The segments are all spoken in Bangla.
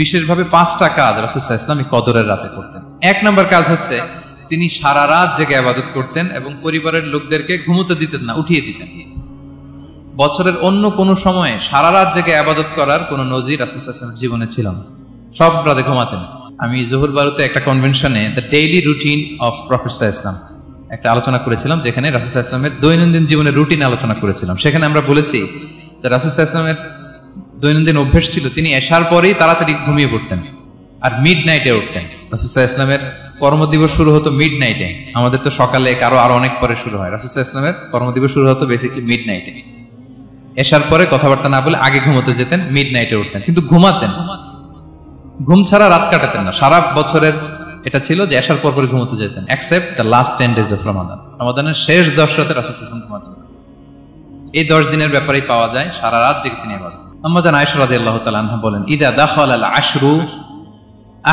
বিশেষভাবে 5টা কাজ রাসূল সাল্লাল্লাহু আলাইহি ওয়াসাল্লাম এই কদরের রাতে করতেন। এক নম্বর কাজ হচ্ছে তিনি সারা রাত জেগে ইবাদত করতেন এবং পরিবারের লোকদেরকে ঘুমোতে দিতেন না, উঠিয়ে দিতেন। বছরের অন্য কোনো সময়ে সারা রাত জেগে ইবাদত করার কোনো নজির রাসূল সাল্লাল্লাহু আলাইহি ওয়াসাল্লামের জীবনে ছিল না। সব রাতে ঘুমাতেন। আমি জোহর বারুতে একটা কনভেনশনে the daily routine of prophet সাল্লাল্লাহু আলাইহি ওয়াসাল্লাম একটা আলোচনা করেছিলাম, যেখানে রাসূল সাল্লাল্লাহু আলাইহি ওয়াসাল্লামের দৈনন্দিন জীবনের রুটিন আলোচনা করেছিলাম। সেখানে আমরা বলেছি যে রাসূল সাল্লাল্লাহু আলাইহি ওয়াসাল্লামের দৈনন্দিন অভ্যাস ছিল তিনি এশার পরেই তাড়াতাড়ি ঘুমিয়ে পড়তেন আর মিড নাইটে উঠতেন। রাসূল সাল্লাল্লাহু আলাইহি ওয়াসাল্লামের কর্মদিবস শুরু হতো মিড নাইটে, আমাদের তো সকালে আরো অনেক পরে শুরু হয়। রাসূল সাল্লাল্লাহু আলাইহি ওয়াসাল্লামের কর্মদিবস শুরু হতো বেসিক্যালি মিড নাইটে। এশার পরে কথাবার্তা না বলে আগে ঘুমোতে যেতেন, মিড নাইটে উঠতেন, কিন্তু ঘুমাতেন। ঘুম ছাড়া রাত কাটাতেন না। সারা বছরের এটা ছিল যে এশার পর পরে ঘুমোতে যেতেন, except the last 10 days of Ramadan. রমাদানের শেষ 10 রাতে রাসূল সাল্লাল্লাহু আলাইহি ওয়াসাল্লাম ঘুমাতেন। এই 10 দিনের ব্যাপারেই পাওয়া যায় সারা রাত জেগে তিনি ইবাদত। আম্মা জান আয়েশা রাদিয়াল্লাহু তাআলা আনহা বলেন, ইযা দাখালাল আশরু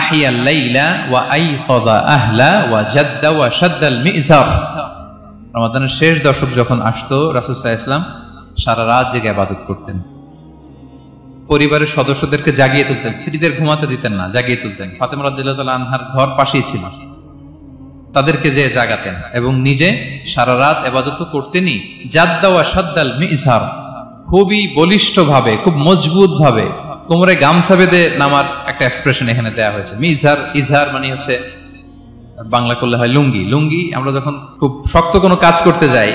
আহিয়াল লাইলা ওয়া আইকাযা আহলা ওয়া জাদ্দা ওয়া শাদ্দাল মিজার। রমাদানের শেষ দশক যখন আসতো রাসূল সাল্লাল্লাহু আলাইহি ওয়াসাল্লাম সারা রাত জেগে ইবাদত করতেন। পরিবারের সদস্যদেরকে জাগিয়ে তুলতেন, স্ত্রীদের ঘুমাতে দিতেন না, জাগিয়ে তুলতেন। ফাতেমা রাদিয়াল্লাহু তাআলা আনহার ঘর পাশেই ছিল, তাদেরকে যে জাগাতেন এবং নিজে সারা রাত ইবাদত করতেনই। জাদ্দা ওয়া শাদ্দাল মিজার, খুবই বলিষ্ঠ ভাবে, খুব মজবুত ভাবে কোমরে গামছা বেঁধে নামার একটা এক্সপ্রেশন এখানে দেওয়া হয়েছে। মিজার, ইজহার মানে হচ্ছে বাংলা করলে হয় লুঙ্গি। লুঙ্গি আমরা যখন খুব শক্ত কোনো কাজ করতে যাই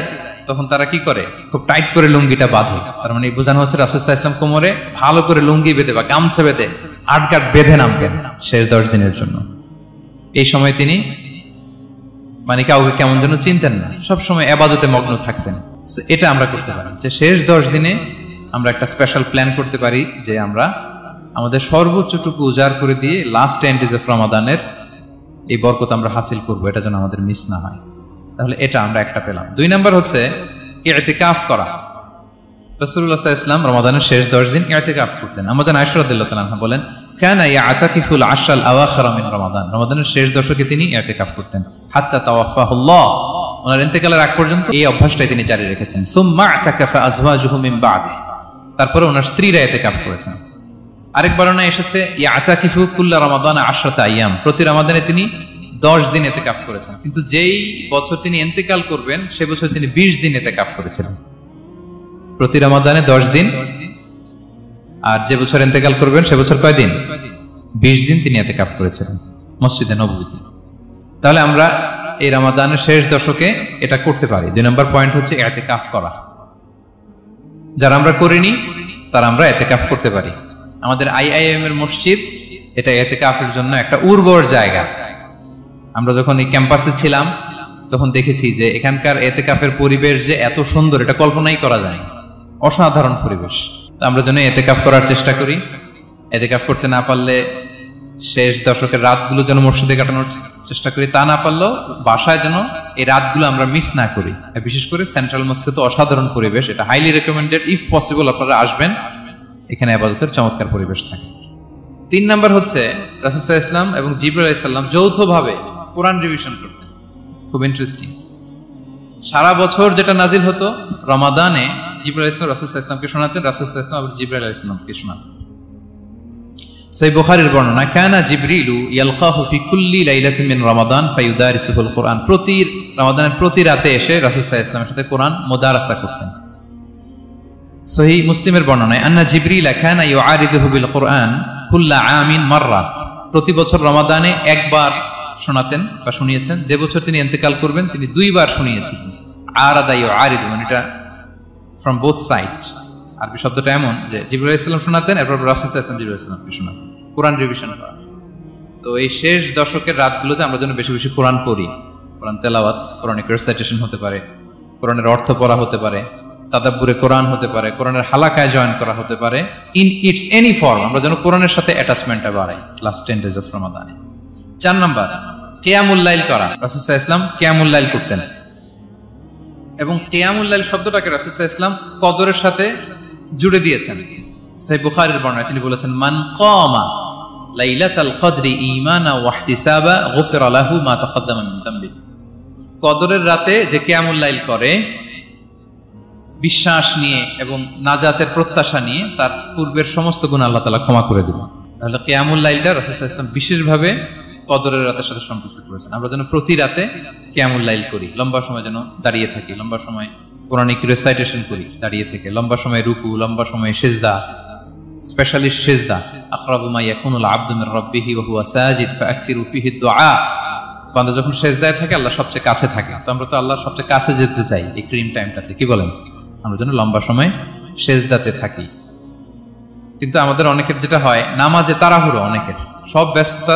তখন তারা কি করে, খুব টাইট করে লুঙ্গিটা বাঁধে। তার মানে বোঝানো হচ্ছে রাসূল সাল্লাল্লাহু আলাইহি ওয়াসাল্লাম কোমরে ভালো করে লুঙ্গি বেঁধে বা গামছা বেঁধে আটকাট বেঁধে নামতেন শেষ 10 দিনের জন্য। এই সময় তিনি মানে কাউকে কেমন যেন চিনতেন না, সবসময় ইবাদতে মগ্ন থাকতেন। এটা আমরা করতে পারি যে শেষ 10 দিনে আমরা একটা স্পেশাল প্ল্যান করতে পারি যে আমরা আমাদের সর্বোচ্চটুকু উজাড় করে দিয়ে লাস্ট 10 days অফ রমাদানের এই বরকত আমরা হাসিল করব, এটা যেন আমাদের মিস না হয়। তাহলে এটা আমরা একটা পেলাম। 2 নাম্বার হচ্ছে ইতিকাফ করা। রাসূলুল্লাহ সাল্লাল্লাহু আলাইহি ওয়াসাল্লাম রমাদানের শেষ 10 দিন ইতিকাফ করতেন। আমাদের আয়েশা রাদিয়াল্লাহু তাআলা আনহা বলেন, কানা ইয়াতাকিফুল আশরাল আওয়াখির মিন রমাদান। রমাদানের শেষ দশকে তিনি ইতিকাফ করতেন হাত্তা তাওয়াফাহুল্লাহ, ওনার ইন্তেকালের আগ পর্যন্ত এই অভ্যাসটাই তিনি জারি রেখেছেন। সুম্মা আতাকাফা আজওয়াজুহু মিন বাদি, তারপরে ওনার স্ত্রীরা ইতিকাফ করেছেন। আরেক বর্ণনায় এসেছে ইয়াতাকিফু কুল্লা রমাদান 10 আইয়াম, প্রতি রমাদানে তিনি 10 দিন ইতিকাফ করেছেন। কিন্তু যেই বছর তিনি ইন্তেকাল করবেন সে বছর তিনি 20 দিন ইতিকাফ করেছিলেন। প্রতি রমাদানে 10 দিন, আর যে বছর ইন্তেকাল করবেন সে বছর কয় দিন? 20 দিন তিনি ইতিকাফ করেছিলেন মসজিদে নববীতে। তাহলে আমরা এই রমাদানের শেষ দশকে এটা করতে পারি। 2 নম্বর পয়েন্ট হচ্ছে ইতিকাফ করা। যারা আমরা করিনি তারা আমরা ইতিকাফ করতে পারি। আমাদের আইআইএম এর মসজিদ এটা ইতিকাফের জন্য একটা উর্বর জায়গা। আমরা যখন এই ক্যাম্পাসে ছিলাম তখন দেখেছি যে এখানকার ইতিকাফের পরিবেশ যে এত সুন্দর এটা কল্পনাই করা যায় না, অসাধারণ পরিবেশ। আমরা যেন ইতিকাফ করার চেষ্টা করি। ইতিকাফ করতে না পারলে শেষ দশকের রাতগুলো যেন মসজিদে কাটানোর চেষ্টা করি, তা না পারলেও বাসায় যেন এই রাতগুলো আমরা মিস না করি। বিশেষ করে সেন্ট্রাল মস্কে তো অসাধারণ পরিবেশ, এটা হাইলি রেকমেন্ডেড। ইফ পসিবল আপনারা আসবেন, এখানে ইবাদতের চমৎকার পরিবেশ থাকে। 3 নাম্বার হচ্ছে রাসূল সাল্লাল্লাহু আলাইহি ওয়াসাল্লাম এবং জিবরাইল আলাইহিস সালাম যৌথভাবে কোরআন রিভিশন করতেন। খুব ইন্টারেস্টিং। সারা বছর যেটা নাজিল হতো রমাদানে জিবরাইল আলাইহিস সালাম রাসূল সাল্লাল্লাহু আলাইহি ওয়াসাল্লামকে শোনাতেন, রাসূল সাল্লাল্লাহু আলাইহি ওয়াসাল্লাম আবার জিবরাইল আলাইহিস সালামকে শোনাতেন। সহিহ বুখারীর বর্ণনা, কানা জিবরিলু ইয়ালকাহু ফি কুল্লি লাইলাতিন মিন রমাদান ফায়ুদারিসুল কুরআন। প্রতি রমাদানের প্রতি রাতে এসে রাসূল সাল্লাল্লাহু আলাইহি ওয়াসাল্লামের সাথে কোরআন মুদারাসা করতেন। সহিহ মুসলিমের বর্ণনায়, আন্না জিবরিল কানা ইউআরিদুহু বিল কুরআন কুল্লা আমিন মাররা। প্রতি বছর রমাদানে একবার শোনাতেন বা শুনিয়েছেন, যে বছর তিনি ইন্তেকাল করবেন তিনি 2 বার শুনিয়েছিলেন। আরাদা ইউআরিদু মানে এটা ফ্রম বোথ সাইড। আরবি শব্দটা এমন যে জিবরাইল আলাইহিস সালাম শোনাতেন, এরপর রাসূল সাল্লাল্লাহু আলাইহি ওয়াসাল্লাম জিবরাইল আলাইহিস সালামকে শোনাতেন, কোরআন রিভিশন করা। তো এই শেষ দশকের রাতগুলোতে আমরা যেন বেশি বেশি কোরআন পড়ি। কোরআন তেলাওয়াত, কোরআনিক রিসাইটেশন হতে পারে, কোরআনের অর্থ পড়া হতে পারে, তাদাব্বুরে কোরআন হতে পারে, কোরআনের হালাকায় জয়েন করা হতে পারে। ইন ইটস এনি ফর্ম আমরা যেন কোরআনের সাথে অ্যাটাচমেন্টটা বাড়াই লাস্ট 10 days অফ রমাদানে। 4 নাম্বার কিয়ামুল লাইল করা। রাসূল সাল্লাল্লাহু আলাইহি ওয়াসাল্লাম কিয়ামুল লাইল করতেন এবং কিয়ামুল লাইল শব্দটাকে রাসূল সাল্লাল্লাহু আলাইহি ওয়াসাল্লাম কদরের সাথে জুড়ে দিয়েছেন। সহিহ বুখারীর বর্ণনায় তিনি বলেছেন, মান কামা লাইলাতাল কদরি ঈমানা ওয়া ইহতিসাবা গুফিরা লাহু মা তাকাদ্দামা মিন যামবি। কদরের রাতে যে কিয়ামুল লাইল করে বিশ্বাস নিয়ে এবং নাজাতের প্রত্যাশা নিয়ে, তার পূর্বের সমস্ত গুনাহ আল্লাহ তাআলা ক্ষমা করে দিবেন। তাহলে কিয়ামুল লাইলটা রাসূল সাল্লাল্লাহু আলাইহি ওয়াসাল্লাম বিশেষভাবে কদরের রাতের সাথে সম্পৃক্ত করেছেন। আমরা যেন প্রতি রাতে কিয়ামুল লাইল করি, লম্বা সময় যেন দাঁড়িয়ে থাকি, লম্বা সময় কোরআনিক রেসাইটেশন করি দাঁড়িয়ে থেকে, লম্বা সময় রুকু, লম্বা সময় সিজদা, স্পেশালি সিজদা। আখরাবু মা ইয়াকুনুল আবদু মির রাব্বিহি ওয়া হুয়া সাজিদ ফাআকসিরু ফিহি দুআ। বান্দা যখন সিজদায় থাকে আল্লাহ সবচেয়ে কাছে থাকে, তো আমরা তো আল্লাহর সবচেয়ে কাছে যেতে চাই এই ক্রিম টাইমটাতে, কি বলেন? আমরা যেন লম্বা সময় সিজদাতে থাকি। কিন্তু আমাদের অনেকের যেটা হয়, নামাজে তাড়াহুড়ো, অনেকের সব ব্যস্ততা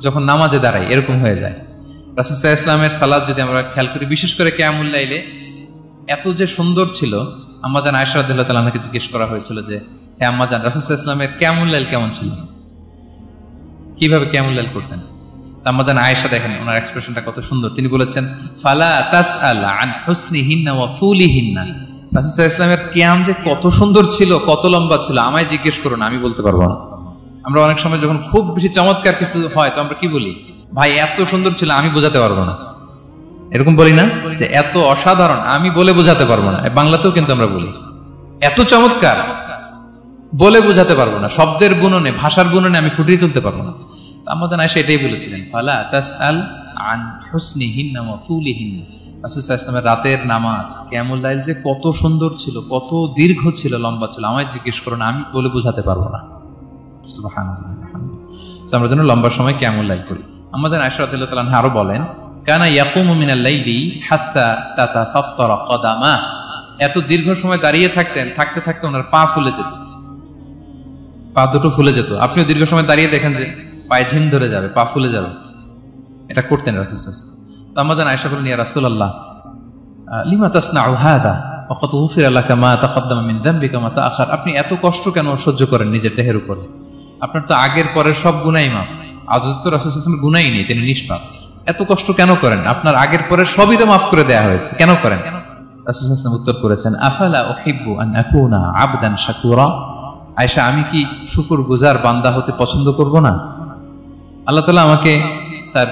যখন নামাজে দাঁড়াই এরকম হয়ে যায়। রাসূল সাল্লাল্লাহু আলাইহি ওয়াসাল্লামের সালাত যদি আমরা খেয়াল করি, বিশেষ করে কিয়ামুল লাইলে এত যে সুন্দর ছিল, আম্মাজান আয়েশা রাদিয়াল্লাহু তাআলা আনহাকে জিজ্ঞেস করা হয়েছিল যে, হে আম্মাজান, রাসূল সাল্লাল্লাহু আলাইহি ওয়াসাল্লামের কিয়ামুল লাইল কেমন ছিল, কিভাবে কিয়ামুল লাইল করতেন? আম্মাজান আয়েশা দেখেন ওনার এক্সপ্রেশনটা কত সুন্দর। তিনি বলেছেন, ফালা তাসআল আন হুসনিহিন্না ওয়া তুলিহিন্না। রাসূল সাল্লাল্লাহু আলাইহি ওয়াসাল্লামের কিয়াম যে কত সুন্দর ছিল, কত লম্বা ছিল, আমায় জিজ্ঞেস করুন, আমি বলতে পারবো না। আমরা অনেক সময় যখন খুব বেশি চমৎকার কিছু হয় তো আমরা কি বলি, ভাই এত সুন্দর ছিল, আমি বোঝাতে পারবো না। এরকম বলি না যে এত অসাধারণ, আমি বলে বোঝাতে পারবো না। বাংলাতেও কিন্তু আমরা বলি এত চমৎকার, বলে বোঝাতে পারবো না, শব্দের বুননে, ভাষার বুননে আমি ফুটিয়ে তুলতে পারবো না। আমাদের আয়েশা এটাই বলেছিলেন, ফালা তাসআল আন হুসনিহিন্না ওয়া তুলিহিন্না। রাসূল সাল্লাল্লাহু আলাইহি ওয়াসাল্লামের রাতের নামাজ কিয়ামুল লাইল যে কত সুন্দর ছিল, কত দীর্ঘ ছিল, লম্বা ছিল, আমায় জিজ্ঞেস করুন, আমি বলে বোঝাতে পারবো না। সুবহানাল্লাহ। আমরা যেন লম্বা সময় কিয়ামুল লাইল করি। আমাদের আয়েশা রাদিয়াল্লাহু তাআলা আনহা আরো বলেন, কানা ইয়াকুমু মিনাল লাইলি হাত্তা তাতাফাত্তারা কদামা। এত দীর্ঘ সময় দাঁড়িয়ে থাকতেন, থাকতে থাকতে ওনার পা ফুলে যেত, পা দুটো ফুলে যেত। আপনিও দীর্ঘ সময় দাঁড়িয়ে দেখেন যে পায়ে ঝিম ধরে যাবে, পা ফুলে যাবে, এটা করতেন রাসূল সাল্লাল্লাহু আলাইহি ওয়াসাল্লাম। তো আমাদের আয়েশা বলেন, ইয়া রাসূলুল্লাহ লিমা তাসনাউ হাযা ওয়া কদ গুফিরা লাকা মা তাকদ্দামা মিন যামবিকা মা তাআখার। আপনি এত কষ্ট কেন সহ্য করেন নিজের দেহের উপরে? আপনার তো আগের পরের সব গুনাহই মাফ। আদতে তো রাসূল সাল্লাল্লাহু আলাইহি ওয়াসাল্লামের গুনাহই নেই, তিনি নিষ্পাপ। এত কষ্ট কেন করেন? আপনার আগের পরের সবই তো মাফ করে দেয়া হয়েছে, কেন করেন? রাসূল সাল্লাল্লাহু আলাইহি ওয়াসাল্লাম উত্তর করেছেন, আফালা উহিব্বু আন আকুনা আবদান শাকুরা। আয়েশা, আমি কি শুকরগুজার বান্দা হতে পছন্দ করব না? আল্লাহ তাআলা আমাকে তার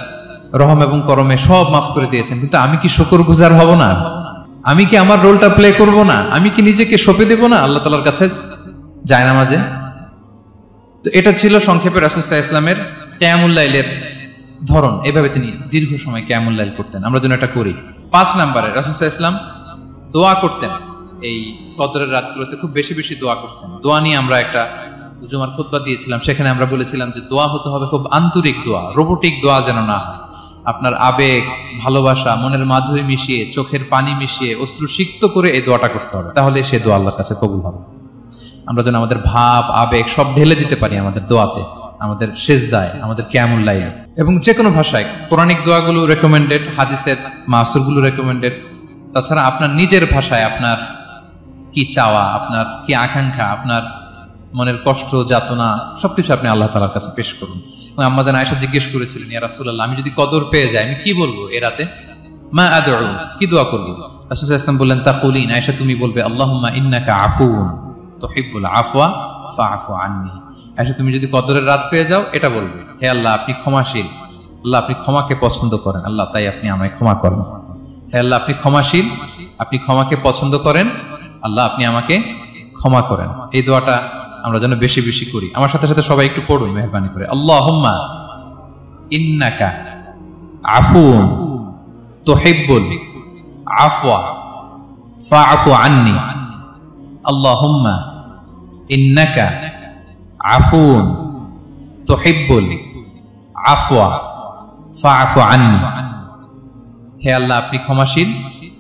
রহম এবং করমে সব মাফ করে দিয়েছেন, কিন্তু আমি কি শুকরগুজার হব না? আমি কি আমার রোলটা প্লে করব না? আমি কি নিজেকে সঁপে দেব না আল্লাহ তাআলার কাছে জায়নামাজে? তো এটা ছিল সংক্ষেপে রাসূল সাল্লাল্লাহু আলাইহি ওয়াসাল্লামের কিয়ামুল লাইলের ধরন। এভাবে তিনি দীর্ঘ সময় কিয়ামুল লাইল করতেন, আমরা যেন এটা করি। 5 নম্বরে রাসূল সাল্লাল্লাহু আলাইহি ওয়াসাল্লাম দোয়া করতেন। এই কদরের রাতগুলোতে খুব বেশি বেশি দোয়া করতেন। দোয়া নিয়ে আমরা একটা জুমার খুতবা দিয়েছিলাম, সেখানে আমরা বলেছিলাম যে দোয়া হতে হবে খুব আন্তরিক দোয়া, রোবোটিক দোয়া যেন না হয়। আপনার আবেগ, ভালোবাসা, মনের মাধুরী মিশিয়ে, চোখের পানি মিশিয়ে, অশ্রু সিক্ত করে এই দোয়াটা করতে হবে, তাহলে সে দোয়া আল্লাহর কাছে কবুল হবে। আমরা যেন আমাদের ভাব, আবেগ সব ঢেলে দিতে পারি আমাদের দোয়াতে, আমাদের সিজদায়, আমাদের কিয়ামুল লাইলে। এবং যে কোনো ভাষায় কোরআনিক দোয়াগুলো রেকমেন্ডেড, হাদিসের মাসুরগুলো রেকমেন্ডেড। তাছাড়া আপনার নিজের ভাষায় আপনার কি চাওয়া, আপনার কি আকাঙ্ক্ষা, আপনার মনের কষ্ট, যাতনা সবকিছু আপনি আল্লাহ তাআলার কাছে পেশ করুন। এবং আম্মাজান আয়েশা জিজ্ঞেস করেছিলেন, ইয়া রাসূলুল্লাহ, আমি যদি কদর পেয়ে যাই আমি কি বলবো এ রাতে? মা আদউ, কি দোয়া করব? রাসূল সাল্লাল্লাহু আলাইহি ওয়াসাল্লাম বললেন, তাকুলিন, আয়েশা তুমি বলবে, আল্লাহুম্মা ইন্নাকা আফুউন তুহিব্বুল আফওয়া ফাআফু আন্নী। আয়েশা তুমি যদি কদরের রাত পেয়ে যাও এটা বলবে, হে আল্লাহ আপনি ক্ষমাশীল, আল্লাহ আপনি ক্ষমাকে পছন্দ করেন, আল্লাহ তাই আপনি আমায় ক্ষমা করেন। হে আল্লাহ আপনি ক্ষমাশীল, আপনি ক্ষমাকে পছন্দ করেন, আল্লাহ আপনি আমাকে ক্ষমা করেন। এই দোয়াটা আমরা যেন বেশি বেশি করি। আমার সাথে সাথে সবাই একটু পড়ুন মেহেরবানি করে, আল্লাহুম্মা ইন্নাকা আফুউন তুহিব্বুল আফওয়া ফাআফু আন্নী। আল্লাহুম্মা ইন্নাকা আফুউন তুহিব্বুল আফওয়া ফাআফু আন্নী। হে আল্লাহ আপনি ক্ষমাশীল,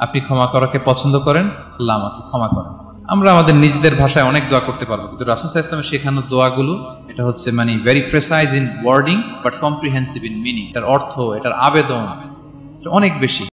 আপনি ক্ষমা করাকে পছন্দ করেন, আল্লাহ আমাকে ক্ষমা করেন। আমরা আমাদের নিজেদের ভাষায় অনেক দোয়া করতে পারবো, কিন্তু রাসূল সাল্লাল্লাহু আলাইহি ওয়াসাল্লামের শেখানো দোয়াগুলো এটা হচ্ছে মানে very precise in wording but comprehensive in meaning. এটার অর্থ, এটার আবেদন অনেক বেশি।